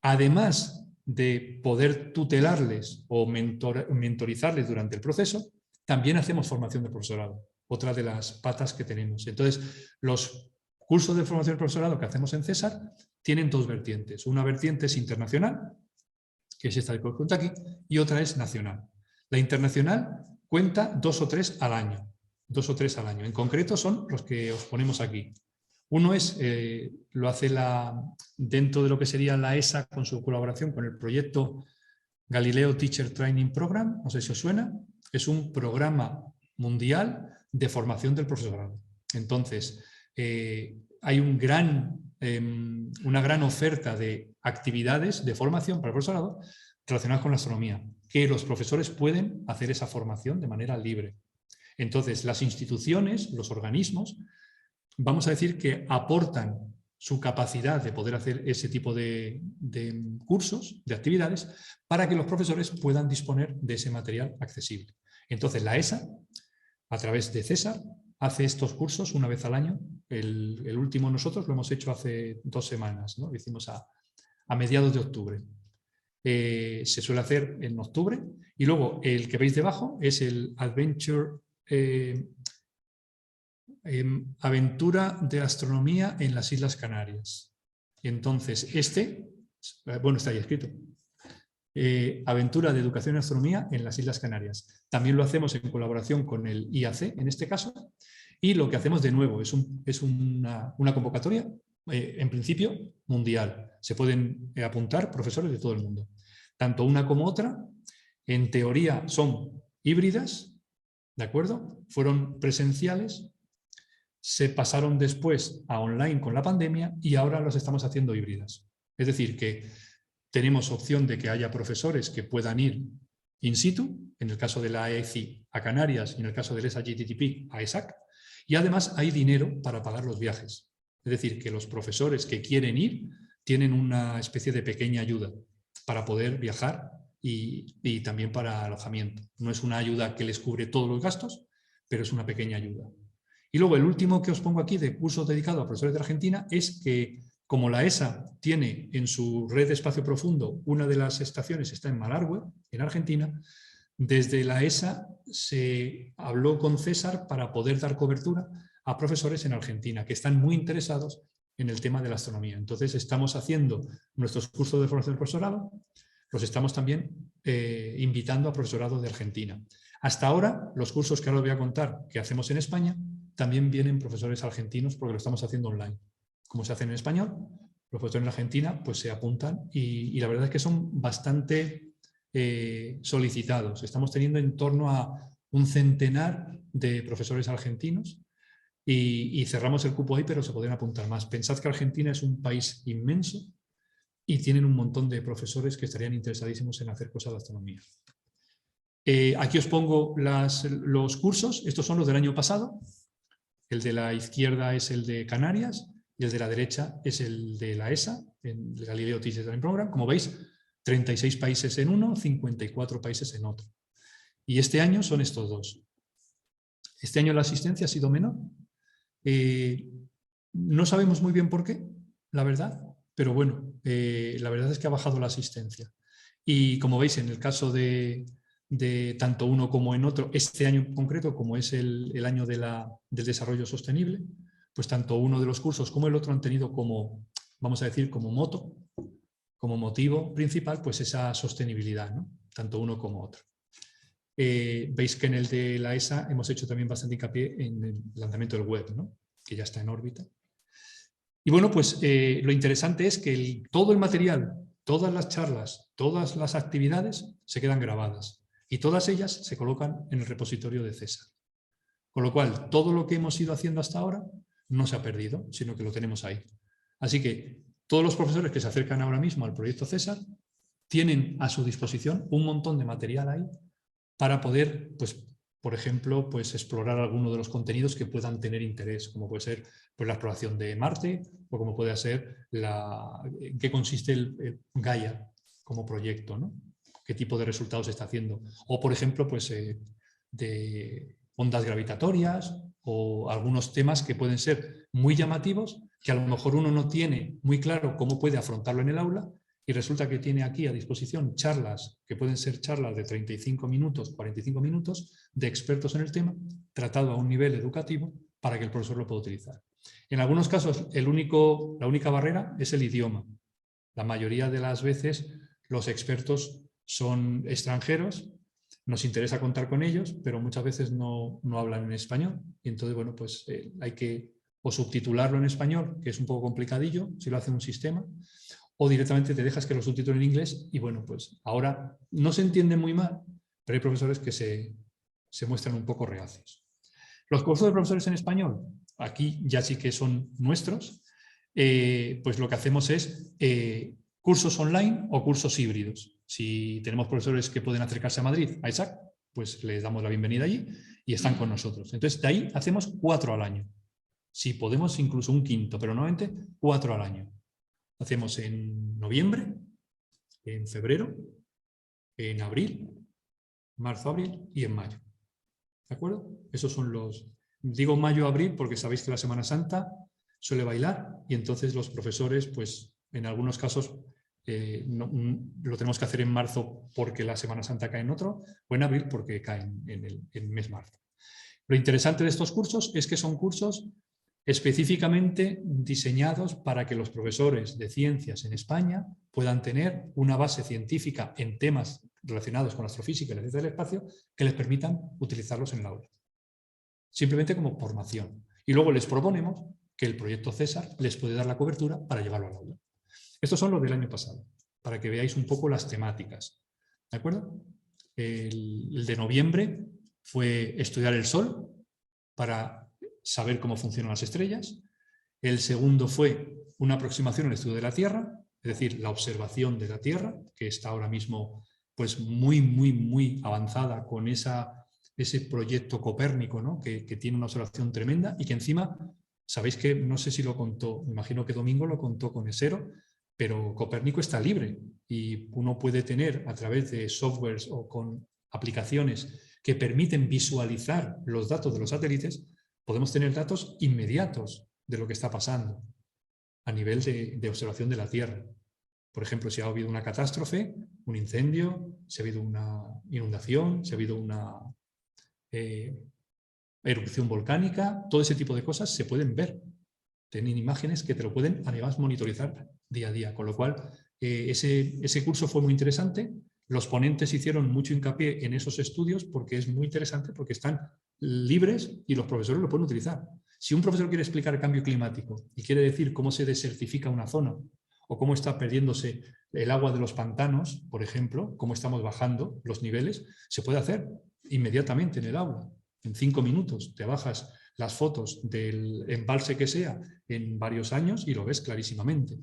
Además de poder tutelarles o mentorizarles durante el proceso, también hacemos formación de profesorado, otra de las patas que tenemos. Entonces, los cursos de formación de profesorado que hacemos en Cesar tienen dos vertientes. Una vertiente es internacional, que es esta que os cuento aquí, y otra es nacional. La internacional cuenta 2 o 3 al año. 2 o 3 al año. En concreto son los que os ponemos aquí. Uno es, lo hace dentro de lo que sería la ESA con su colaboración con el proyecto Galileo Teacher Training Program, no sé si os suena, es un programa mundial de formación del profesorado. Entonces, hay una gran oferta de actividades de formación para el profesorado relacionadas con la astronomía, que los profesores pueden hacer esa formación de manera libre. Entonces, las instituciones, los organismos, vamos a decir que aportan su capacidad de poder hacer ese tipo de cursos, de actividades, para que los profesores puedan disponer de ese material accesible. Entonces, la ESA, a través de Cesar, hace estos cursos una vez al año. El último nosotros lo hemos hecho hace 2 semanas, ¿no? Lo hicimos a mediados de octubre. Se suele hacer en octubre. Y luego, el que veis debajo es el Adventure... Aventura de Astronomía en las Islas Canarias. Entonces, está ahí escrito. Aventura de Educación en Astronomía en las Islas Canarias. También lo hacemos en colaboración con el IAC, en este caso, y lo que hacemos de nuevo es una convocatoria, en principio, mundial. Se pueden apuntar profesores de todo el mundo. Tanto una como otra, en teoría, son híbridas, ¿de acuerdo? Fueron presenciales, se pasaron después a online con la pandemia y ahora los estamos haciendo híbridas. Es decir, que tenemos opción de que haya profesores que puedan ir in situ, en el caso de la ECI a Canarias y en el caso del ESA GTTP a ESAC, y además hay dinero para pagar los viajes. Es decir, que los profesores que quieren ir tienen una especie de pequeña ayuda para poder viajar y también para alojamiento. No es una ayuda que les cubre todos los gastos, pero es una pequeña ayuda. Y luego el último que os pongo aquí de cursos dedicados a profesores de Argentina es que, como la ESA tiene en su red de espacio profundo, una de las estaciones está en Malargüe, en Argentina, desde la ESA se habló con César para poder dar cobertura a profesores en Argentina que están muy interesados en el tema de la astronomía. Entonces estamos haciendo nuestros cursos de formación del profesorado, los estamos también invitando a profesorado de Argentina. Hasta ahora, los cursos que ahora os voy a contar que hacemos en España, también vienen profesores argentinos porque lo estamos haciendo online. Como se hace en español, los profesores en Argentina pues se apuntan y la verdad es que son bastante solicitados. Estamos teniendo en torno a un centenar de profesores argentinos y cerramos el cupo ahí, pero se pueden apuntar más. Pensad que Argentina es un país inmenso y tienen un montón de profesores que estarían interesadísimos en hacer cosas de astronomía. Aquí os pongo los cursos. Estos son los del año pasado. El de la izquierda es el de Canarias y el de la derecha es el de la ESA, el Galileo Teacher Training Program. Como veis, 36 países en uno, 54 países en otro. Y este año son estos dos. Este año la asistencia ha sido menor. No sabemos muy bien por qué, la verdad, pero bueno, la verdad es que ha bajado la asistencia. Y como veis, en el caso de tanto uno como en otro, este año en concreto, como es el año del desarrollo sostenible, pues tanto uno de los cursos como el otro han tenido como, vamos a decir, como motivo principal, pues esa sostenibilidad, ¿no? tanto uno como otro. Veis que en el de la ESA hemos hecho también bastante hincapié en el lanzamiento del web, ¿no? Que ya está en órbita. Y bueno, pues lo interesante es que todo el material, todas las charlas, todas las actividades se quedan grabadas y todas ellas se colocan en el repositorio de César. Con lo cual, todo lo que hemos ido haciendo hasta ahora no se ha perdido, sino que lo tenemos ahí. Así que todos los profesores que se acercan ahora mismo al proyecto César tienen a su disposición un montón de material ahí para poder, pues, por ejemplo, pues, explorar alguno de los contenidos que puedan tener interés, como puede ser pues, la exploración de Marte o como puede ser en qué consiste el Gaia como proyecto, ¿no? Qué tipo de resultados se está haciendo. O, por ejemplo, pues, de ondas gravitatorias o algunos temas que pueden ser muy llamativos, que a lo mejor uno no tiene muy claro cómo puede afrontarlo en el aula, y resulta que tiene aquí a disposición charlas, que pueden ser charlas de 35 minutos, 45 minutos, de expertos en el tema, tratado a un nivel educativo para que el profesor lo pueda utilizar. En algunos casos, la única barrera es el idioma. La mayoría de las veces los expertos son extranjeros, nos interesa contar con ellos, pero muchas veces no hablan en español. Y entonces, bueno, pues hay que o subtitularlo en español, que es un poco complicadillo, si lo hace un sistema, o directamente te dejas que lo subtitulen en inglés y bueno, pues ahora no se entiende muy mal, pero hay profesores que se muestran un poco reacios. Los cursos de profesores en español, aquí ya sí que son nuestros, pues lo que hacemos es cursos online o cursos híbridos. Si tenemos profesores que pueden acercarse a Madrid, a ESAC, pues les damos la bienvenida allí y están con nosotros. Entonces, de ahí hacemos 4 al año. Si podemos, incluso un quinto, pero normalmente 4 al año. Hacemos en noviembre, en febrero, en abril, marzo, abril y en mayo. ¿De acuerdo? Esos son los... Digo mayo-abril porque sabéis que la Semana Santa suele bailar y entonces los profesores, pues en algunos casos lo tenemos que hacer en marzo porque la Semana Santa cae en otro, o en abril porque cae en el mes marzo. Lo interesante de estos cursos es que son cursos específicamente diseñados para que los profesores de ciencias en España puedan tener una base científica en temas relacionados con la astrofísica y la ciencia del espacio que les permitan utilizarlos en el aula. Simplemente como formación. Y luego les proponemos que el proyecto César les puede dar la cobertura para llevarlo al aula. Estos son los del año pasado, para que veáis un poco las temáticas. ¿De acuerdo? El de noviembre fue estudiar el Sol para saber cómo funcionan las estrellas. El segundo fue una aproximación al estudio de la Tierra, es decir, la observación de la Tierra, que está ahora mismo pues, muy avanzada con ese proyecto Copérnico, ¿no? que tiene una observación tremenda y que encima, sabéis que, no sé si lo contó, me imagino que Domingo lo contó con Esero, pero Copérnico está libre y uno puede tener a través de softwares o con aplicaciones que permiten visualizar los datos de los satélites, podemos tener datos inmediatos de lo que está pasando a nivel de observación de la Tierra. Por ejemplo, si ha habido una catástrofe, un incendio, si ha habido una inundación, si ha habido una erupción volcánica, todo ese tipo de cosas se pueden ver. Tienen imágenes que te lo pueden además monitorizar día a día, con lo cual ese curso fue muy interesante. Los ponentes hicieron mucho hincapié en esos estudios porque es muy interesante, porque están libres y los profesores lo pueden utilizar. Si un profesor quiere explicar el cambio climático y quiere decir cómo se desertifica una zona o cómo está perdiéndose el agua de los pantanos, por ejemplo, cómo estamos bajando los niveles, se puede hacer inmediatamente en el aula. En 5 minutos te bajas las fotos del embalse que sea en varios años y lo ves clarísimamente.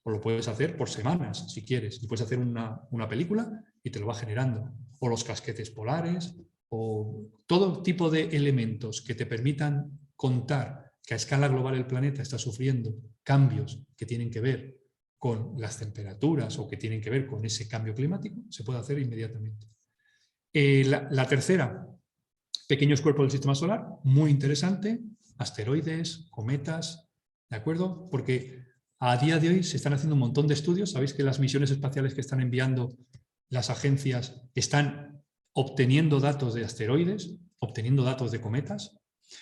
O lo puedes hacer por semanas, si quieres. Y puedes hacer una película y te lo va generando. O los casquetes polares, o todo tipo de elementos que te permitan contar que a escala global el planeta está sufriendo cambios que tienen que ver con las temperaturas o que tienen que ver con ese cambio climático, se puede hacer inmediatamente. La tercera, pequeños cuerpos del sistema solar, muy interesante, asteroides, cometas, ¿de acuerdo? Porque a día de hoy se están haciendo un montón de estudios. Sabéis que las misiones espaciales que están enviando las agencias están obteniendo datos de asteroides, obteniendo datos de cometas,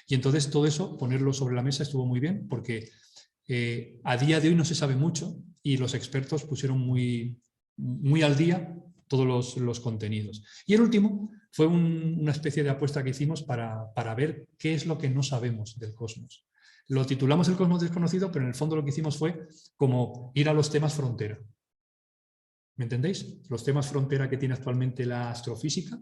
y entonces todo eso, ponerlo sobre la mesa estuvo muy bien, porque a día de hoy no se sabe mucho y los expertos pusieron muy al día todos los contenidos. Y el último fue una especie de apuesta que hicimos para ver qué es lo que no sabemos del cosmos. Lo titulamos El cosmos desconocido, pero en el fondo lo que hicimos fue como ir a los temas frontera. ¿Me entendéis? Los temas frontera que tiene actualmente la astrofísica,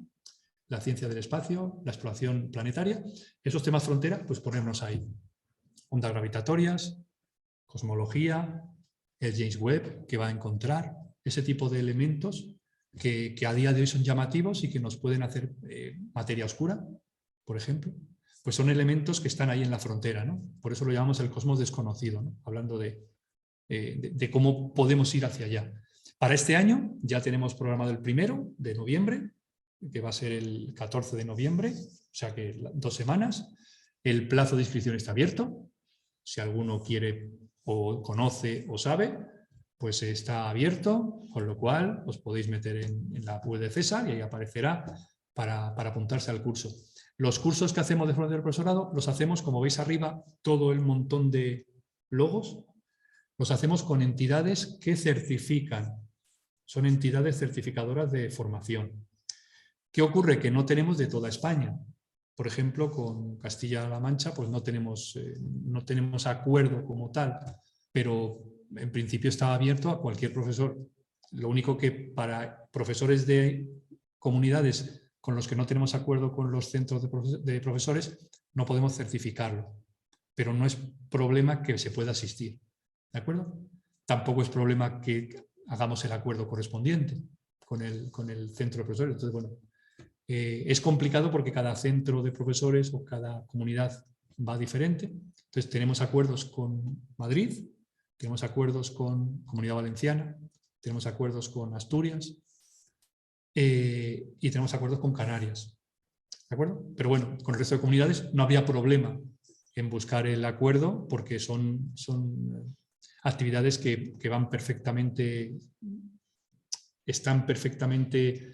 la ciencia del espacio, la exploración planetaria, esos temas frontera, pues ponernos ahí. Ondas gravitatorias, cosmología, el James Webb, que va a encontrar, ese tipo de elementos que a día de hoy son llamativos y que nos pueden hacer materia oscura, por ejemplo, pues son elementos que están ahí en la frontera, ¿no? Por eso lo llamamos el cosmos desconocido, ¿no? Hablando de cómo podemos ir hacia allá. Para este año ya tenemos programado el 1 de noviembre, que va a ser el 14 de noviembre, o sea que 2 semanas. El plazo de inscripción está abierto. Si alguno quiere o conoce o sabe, pues está abierto, con lo cual os podéis meter en la web de César y ahí aparecerá para apuntarse al curso. Los cursos que hacemos de formación del profesorado los hacemos, como veis arriba, todo el montón de logos, los hacemos con entidades que certifican. Son entidades certificadoras de formación. ¿Qué ocurre? Que no tenemos de toda España. Por ejemplo, con Castilla-La Mancha pues no tenemos acuerdo como tal, pero en principio está abierto a cualquier profesor. Lo único que para profesores de comunidades con los que no tenemos acuerdo con los centros de profesores no podemos certificarlo, pero no es problema que se pueda asistir. ¿De acuerdo? Tampoco es problema que hagamos el acuerdo correspondiente con el centro de profesores. Entonces, bueno, es complicado porque cada centro de profesores o cada comunidad va diferente. Entonces tenemos acuerdos con Madrid, tenemos acuerdos con Comunidad Valenciana, tenemos acuerdos con Asturias y tenemos acuerdos con Canarias. ¿De acuerdo? Pero bueno, con el resto de comunidades no había problema en buscar el acuerdo porque son actividades que van perfectamente, están perfectamente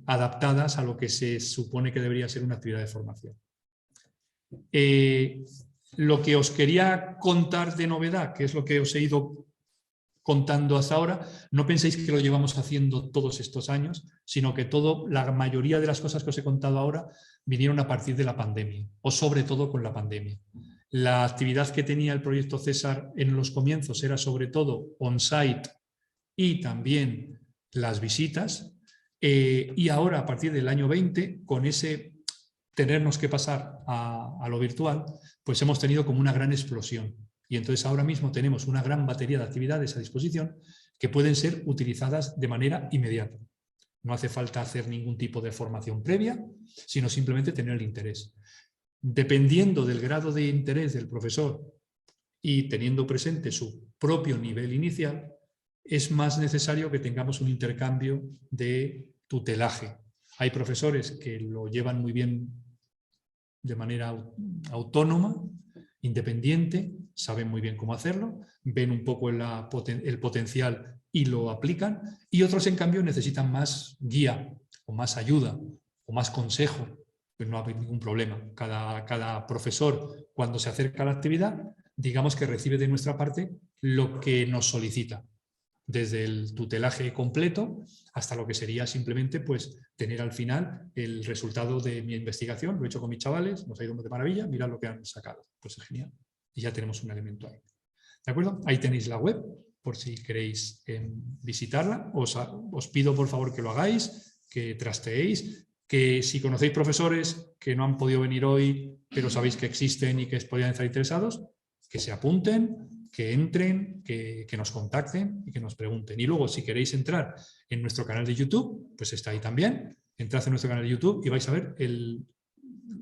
adaptadas a lo que se supone que debería ser una actividad de formación. Lo que os quería contar de novedad, que es lo que os he ido contando hasta ahora, no penséis que lo llevamos haciendo todos estos años, sino que la mayoría de las cosas que os he contado ahora vinieron a partir de la pandemia, o sobre todo con la pandemia. La actividad que tenía el proyecto César en los comienzos era sobre todo on-site y también las visitas, y ahora a partir del año 20, con ese tenernos que pasar a lo virtual, pues hemos tenido como una gran explosión. Y entonces ahora mismo tenemos una gran batería de actividades a disposición que pueden ser utilizadas de manera inmediata. No hace falta hacer ningún tipo de formación previa, sino simplemente tener el interés. Dependiendo del grado de interés del profesor y teniendo presente su propio nivel inicial, es más necesario que tengamos un intercambio de tutelaje. Hay profesores que lo llevan muy bien de manera autónoma, independiente, saben muy bien cómo hacerlo, ven un poco el potencial y lo aplican, y otros en cambio necesitan más guía o más ayuda o más consejo. Pues no hay ningún problema. Cada profesor, cuando se acerca a la actividad, digamos que recibe de nuestra parte lo que nos solicita, desde el tutelaje completo hasta lo que sería simplemente pues, tener al final el resultado de mi investigación. Lo he hecho con mis chavales, nos ha ido de maravilla, mirad lo que han sacado. Pues es genial. Y ya tenemos un elemento ahí. ¿De acuerdo? Ahí tenéis la web, por si queréis visitarla. Os pido por favor que lo hagáis, que trasteéis, que si conocéis profesores que no han podido venir hoy, pero sabéis que existen y que podrían estar interesados, que se apunten, que entren, que nos contacten y que nos pregunten. Y luego, si queréis entrar en nuestro canal de YouTube, pues está ahí también. Entrad en nuestro canal de YouTube y vais a ver el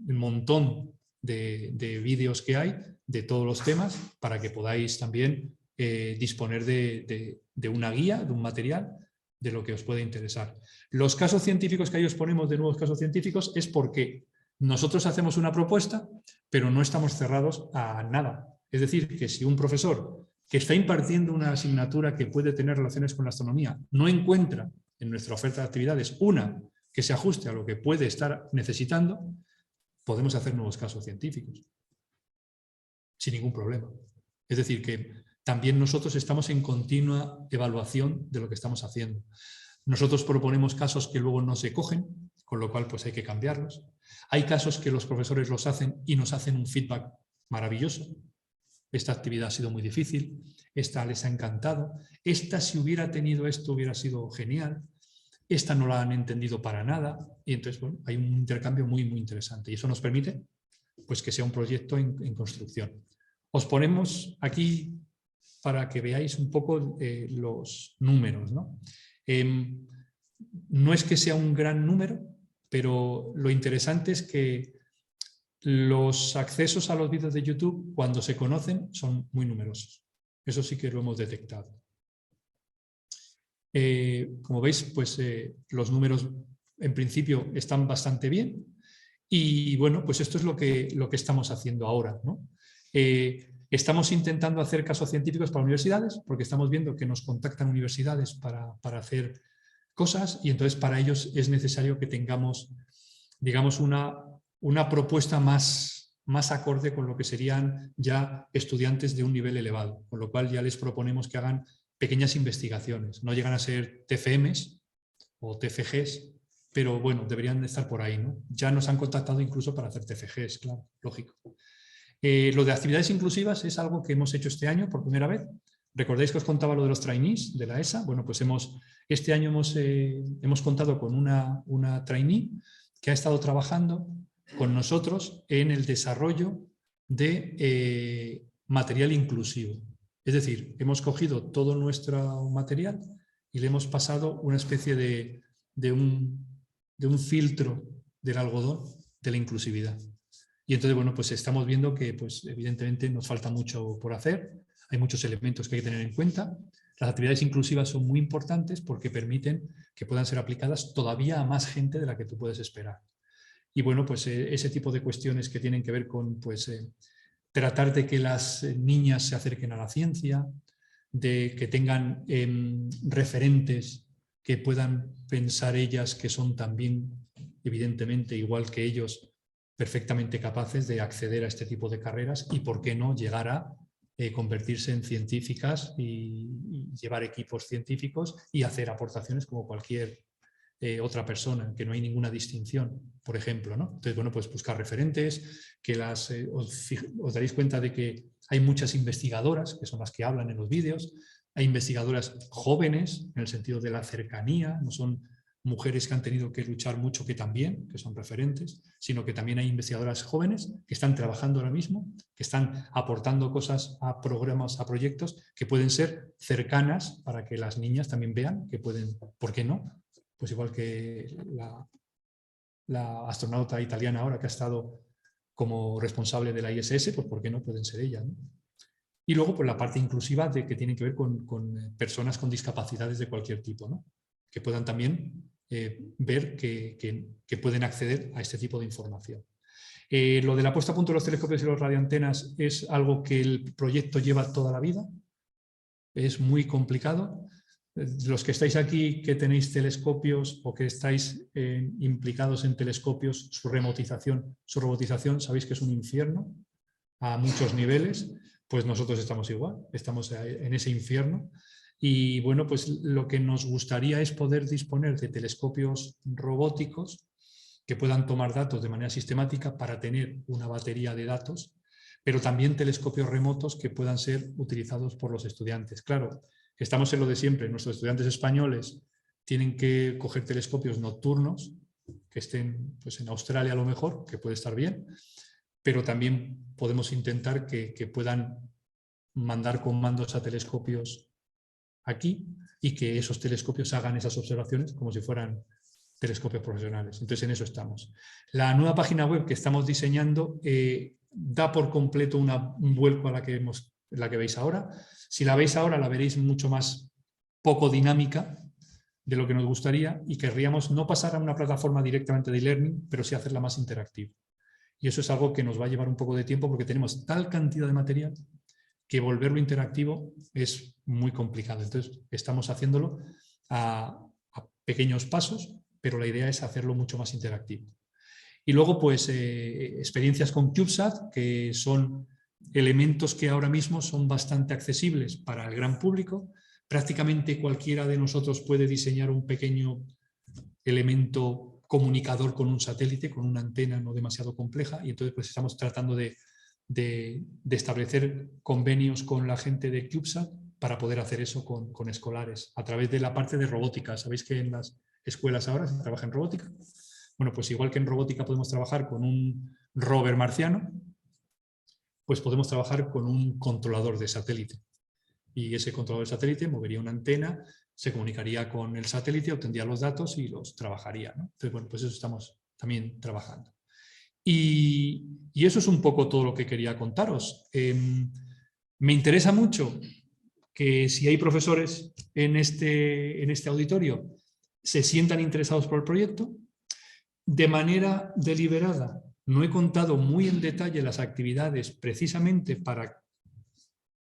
montón de vídeos que hay de todos los temas para que podáis también disponer de una guía, de un material, de lo que os puede interesar. Los casos científicos que ahí os ponemos de nuevos casos científicos es porque nosotros hacemos una propuesta, pero no estamos cerrados a nada. Es decir, que si un profesor que está impartiendo una asignatura que puede tener relaciones con la astronomía no encuentra en nuestra oferta de actividades una que se ajuste a lo que puede estar necesitando, podemos hacer nuevos casos científicos sin ningún problema. Es decir, que también nosotros estamos en continua evaluación de lo que estamos haciendo. Nosotros proponemos casos que luego no se cogen, con lo cual pues hay que cambiarlos. Hay casos que los profesores los hacen y nos hacen un feedback maravilloso. Esta actividad ha sido muy difícil, esta les ha encantado, esta si hubiera tenido esto hubiera sido genial, esta no la han entendido para nada, y entonces bueno, hay un intercambio muy, muy interesante y eso nos permite pues, que sea un proyecto en construcción. Os ponemos aquí para que veáis un poco los números, ¿no? No es que sea un gran número, pero lo interesante es que los accesos a los vídeos de YouTube, cuando se conocen, son muy numerosos. Eso sí que lo hemos detectado. Como veis, pues los números en principio están bastante bien. Y bueno, pues esto es lo que estamos haciendo ahora, ¿no? Estamos intentando hacer casos científicos para universidades, porque estamos viendo que nos contactan universidades para hacer cosas y entonces para ellos es necesario que tengamos, digamos, una propuesta más acorde con lo que serían ya estudiantes de un nivel elevado, con lo cual ya les proponemos que hagan pequeñas investigaciones. No llegan a ser TFMs o TFGs, pero bueno, deberían de estar por ahí, ¿no? Ya nos han contactado incluso para hacer TFGs, claro, lógico. Lo de actividades inclusivas es algo que hemos hecho este año por primera vez. ¿Recordáis que os contaba lo de los trainees de la ESA? Bueno, pues este año hemos contado con una trainee que ha estado trabajando con nosotros en el desarrollo de material inclusivo. Es decir, hemos cogido todo nuestro material y le hemos pasado una especie de un filtro del algodón de la inclusividad. Y entonces, bueno, pues estamos viendo que pues, evidentemente nos falta mucho por hacer, hay muchos elementos que hay que tener en cuenta. Las actividades inclusivas son muy importantes porque permiten que puedan ser aplicadas todavía a más gente de la que tú puedes esperar. Y bueno, pues ese tipo de cuestiones que tienen que ver con pues, tratar de que las niñas se acerquen a la ciencia, de que tengan referentes que puedan pensar ellas que son también, evidentemente, igual que ellos, perfectamente capaces de acceder a este tipo de carreras y, por qué no, llegar a convertirse en científicas y llevar equipos científicos y hacer aportaciones como cualquier otra persona, que no hay ninguna distinción, por ejemplo, ¿no? Entonces, bueno, pues buscar referentes, que os daréis cuenta de que hay muchas investigadoras, que son las que hablan en los vídeos, hay investigadoras jóvenes, en el sentido de la cercanía, no son mujeres que han tenido que luchar mucho, que también, que son referentes, sino que también hay investigadoras jóvenes que están trabajando ahora mismo, que están aportando cosas a programas, a proyectos que pueden ser cercanas para que las niñas también vean que pueden, ¿por qué no? Pues igual que la astronauta italiana ahora que ha estado como responsable de la ISS, pues ¿por qué no pueden ser ellas, ¿no? Y luego pues la parte inclusiva de que tiene que ver con personas con discapacidades de cualquier tipo, ¿no? Que puedan también ver que pueden acceder a este tipo de información. Lo de la puesta a punto de los telescopios y los radioantenas es algo que el proyecto lleva toda la vida, es muy complicado. Los que estáis aquí, que tenéis telescopios o que estáis implicados en telescopios, su robotización, sabéis que es un infierno a muchos niveles, pues nosotros estamos igual, estamos en ese infierno. Y bueno, pues lo que nos gustaría es poder disponer de telescopios robóticos que puedan tomar datos de manera sistemática para tener una batería de datos, pero también telescopios remotos que puedan ser utilizados por los estudiantes. Claro, estamos en lo de siempre, nuestros estudiantes españoles tienen que coger telescopios nocturnos, que estén pues, en Australia a lo mejor, que puede estar bien, pero también podemos intentar que puedan mandar comandos a telescopios aquí y que esos telescopios hagan esas observaciones como si fueran telescopios profesionales. Entonces en eso estamos. La nueva página web que estamos diseñando da por completo un vuelco a la que veis ahora. Si la veis ahora la veréis mucho más poco dinámica de lo que nos gustaría y querríamos no pasar a una plataforma directamente de e-learning, pero sí hacerla más interactiva. Y eso es algo que nos va a llevar un poco de tiempo porque tenemos tal cantidad de material que volverlo interactivo es muy complicado. Entonces, estamos haciéndolo a pequeños pasos, pero la idea es hacerlo mucho más interactivo. Y luego, pues, experiencias con CubeSat, que son elementos que ahora mismo son bastante accesibles para el gran público, prácticamente cualquiera de nosotros puede diseñar un pequeño elemento comunicador con un satélite, con una antena no demasiado compleja, y entonces pues estamos tratando de establecer convenios con la gente de CubeSat para poder hacer eso con escolares, a través de la parte de robótica. ¿Sabéis que en las escuelas ahora se trabaja en robótica? Bueno, pues igual que en robótica podemos trabajar con un rover marciano, pues podemos trabajar con un controlador de satélite. Y ese controlador de satélite movería una antena, se comunicaría con el satélite, obtendría los datos y los trabajaría, ¿no? Entonces, bueno, pues eso estamos también trabajando. Y eso es un poco todo lo que quería contaros. Me interesa mucho que si hay profesores en este auditorio se sientan interesados por el proyecto. De manera deliberada, no he contado muy en detalle las actividades precisamente para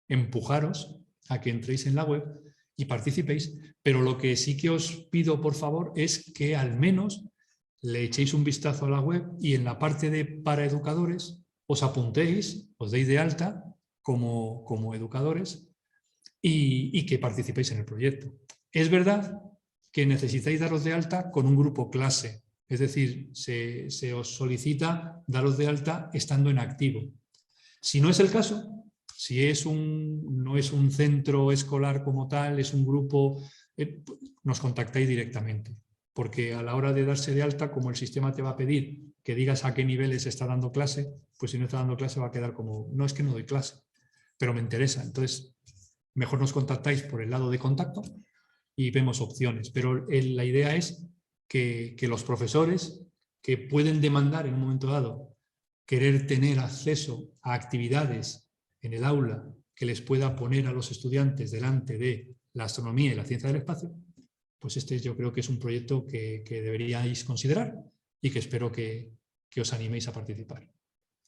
empujaros a que entréis en la web y participéis, pero lo que sí que os pido, por favor, es que al menos le echéis un vistazo a la web y en la parte de para educadores os apuntéis, os deis de alta como educadores y que participéis en el proyecto. Es verdad que necesitáis daros de alta con un grupo clase, es decir, se os solicita daros de alta estando en activo. Si no es el caso, si no es un centro escolar como tal, es un grupo, nos contactáis directamente. Porque a la hora de darse de alta, como el sistema te va a pedir que digas a qué niveles está dando clase, pues si no está dando clase va a quedar como, no es que no doy clase, pero me interesa. Entonces, mejor nos contactáis por el lado de contacto y vemos opciones. Pero la idea es que los profesores que pueden demandar en un momento dado querer tener acceso a actividades en el aula que les pueda poner a los estudiantes delante de la astronomía y la ciencia del espacio, pues este yo creo que es un proyecto que deberíais considerar y que espero que os animéis a participar.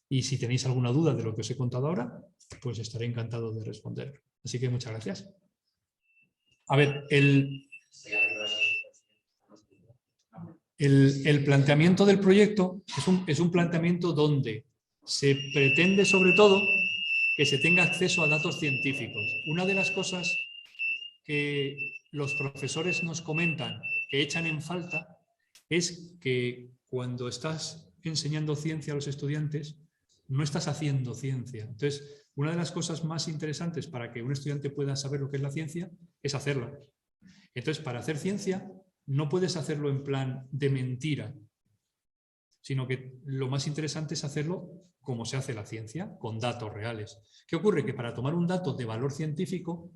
Y si tenéis alguna duda de lo que os he contado ahora, pues estaré encantado de responder. Así que muchas gracias. A ver, el planteamiento del proyecto es un planteamiento donde se pretende sobre todo que se tenga acceso a datos científicos. Una de las cosas que los profesores nos comentan que echan en falta es que cuando estás enseñando ciencia a los estudiantes no estás haciendo ciencia. Entonces, una de las cosas más interesantes para que un estudiante pueda saber lo que es la ciencia es hacerla. Entonces, para hacer ciencia no puedes hacerlo en plan de mentira, sino que lo más interesante es hacerlo como se hace la ciencia, con datos reales. ¿Qué ocurre? Que para tomar un dato de valor científico,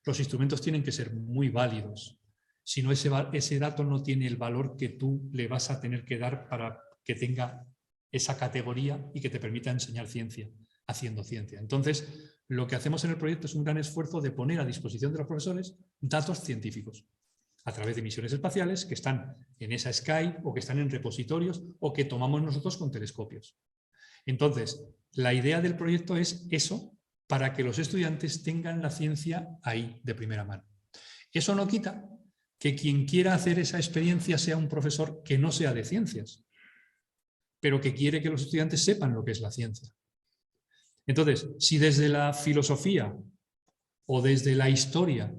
los instrumentos tienen que ser muy válidos. Si no, ese dato no tiene el valor que tú le vas a tener que dar para que tenga esa categoría y que te permita enseñar ciencia, haciendo ciencia. Entonces, lo que hacemos en el proyecto es un gran esfuerzo de poner a disposición de los profesores datos científicos a través de misiones espaciales que están en esa Sky o que están en repositorios o que tomamos nosotros con telescopios. Entonces, la idea del proyecto es eso, para que los estudiantes tengan la ciencia ahí de primera mano. Eso no quita que quien quiera hacer esa experiencia sea un profesor que no sea de ciencias, pero que quiere que los estudiantes sepan lo que es la ciencia. Entonces, si desde la filosofía o desde la historia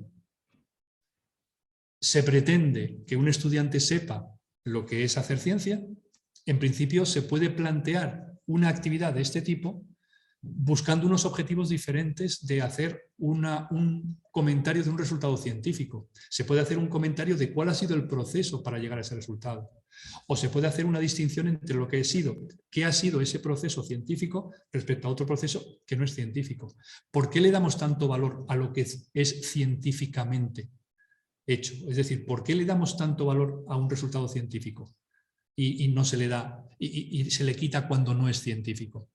se pretende que un estudiante sepa lo que es hacer ciencia, en principio se puede plantear una actividad de este tipo buscando unos objetivos diferentes de hacer un comentario de un resultado científico. Se puede hacer un comentario de cuál ha sido el proceso para llegar a ese resultado. O se puede hacer una distinción entre lo que qué ha sido ese proceso científico respecto a otro proceso que no es científico. ¿Por qué le damos tanto valor a lo que es científicamente hecho? Es decir, ¿por qué le damos tanto valor a un resultado científico y no se le da y se le quita cuando no es científico?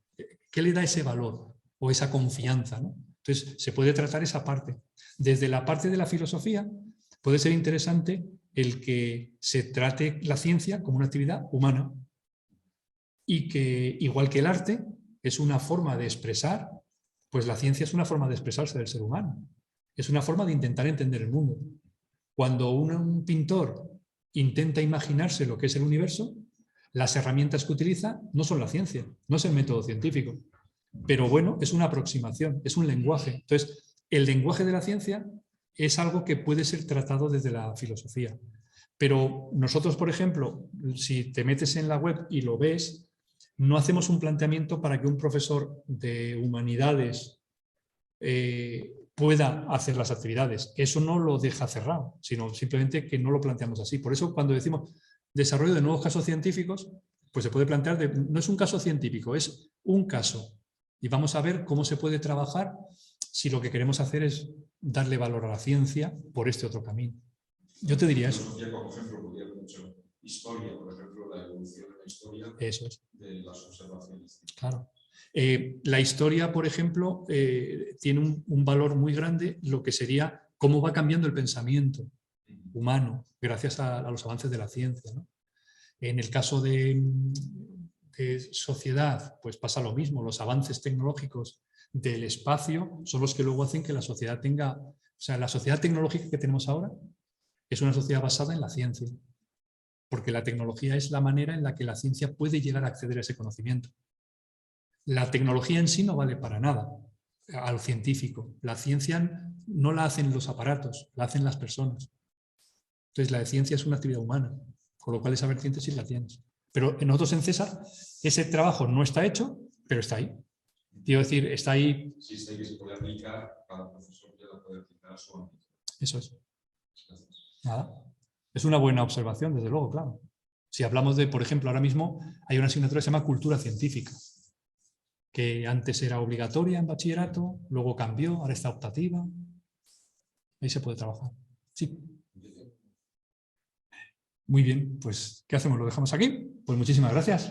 ¿Qué le da ese valor o esa confianza, ¿no? Entonces, se puede tratar esa parte. Desde la parte de la filosofía, puede ser interesante el que se trate la ciencia como una actividad humana y que, igual que el arte es una forma de expresar, pues la ciencia es una forma de expresarse del ser humano. Es una forma de intentar entender el mundo. Cuando un pintor intenta imaginarse lo que es el universo, las herramientas que utiliza no son la ciencia, no es el método científico. Pero bueno, es una aproximación, es un lenguaje. Entonces, el lenguaje de la ciencia es algo que puede ser tratado desde la filosofía. Pero nosotros, por ejemplo, si te metes en la web y lo ves, no hacemos un planteamiento para que un profesor de humanidades pueda hacer las actividades. Eso no lo deja cerrado, sino simplemente que no lo planteamos así. Por eso cuando decimos desarrollo de nuevos casos científicos, pues se puede plantear, no es un caso científico, es un caso. Y vamos a ver cómo se puede trabajar si lo que queremos hacer es darle valor a la ciencia por este otro camino. Yo te diría eso. Por ejemplo, podría haber mucho historia, por ejemplo, la evolución de la historia eso es. De las observaciones. Claro. La historia, por ejemplo, tiene un valor muy grande, lo que sería cómo va cambiando el pensamiento humano gracias a los avances de la ciencia, ¿no? En el caso de sociedad, pues pasa lo mismo. Los avances tecnológicos del espacio son los que luego hacen que la sociedad tenga... O sea, la sociedad tecnológica que tenemos ahora es una sociedad basada en la ciencia, porque la tecnología es la manera en la que la ciencia puede llegar a acceder a ese conocimiento. La tecnología en sí no vale para nada a lo científico. La ciencia no la hacen los aparatos, la hacen las personas. Entonces la ciencia es una actividad humana, con lo cual esa vertiente sí la tienes. Pero nosotros en César ese trabajo no está hecho, pero está ahí. Quiero decir, está ahí. Sí, está ahí que se puede aplicar, cada profesor ya la puede aplicar a su ámbito. Eso es. Nada. Es una buena observación, desde luego, claro. Si hablamos de, por ejemplo, ahora mismo hay una asignatura que se llama Cultura Científica, que antes era obligatoria en bachillerato, luego cambió, ahora está optativa. Ahí se puede trabajar. Sí. Muy bien, pues ¿qué hacemos? ¿Lo dejamos aquí? Pues muchísimas gracias.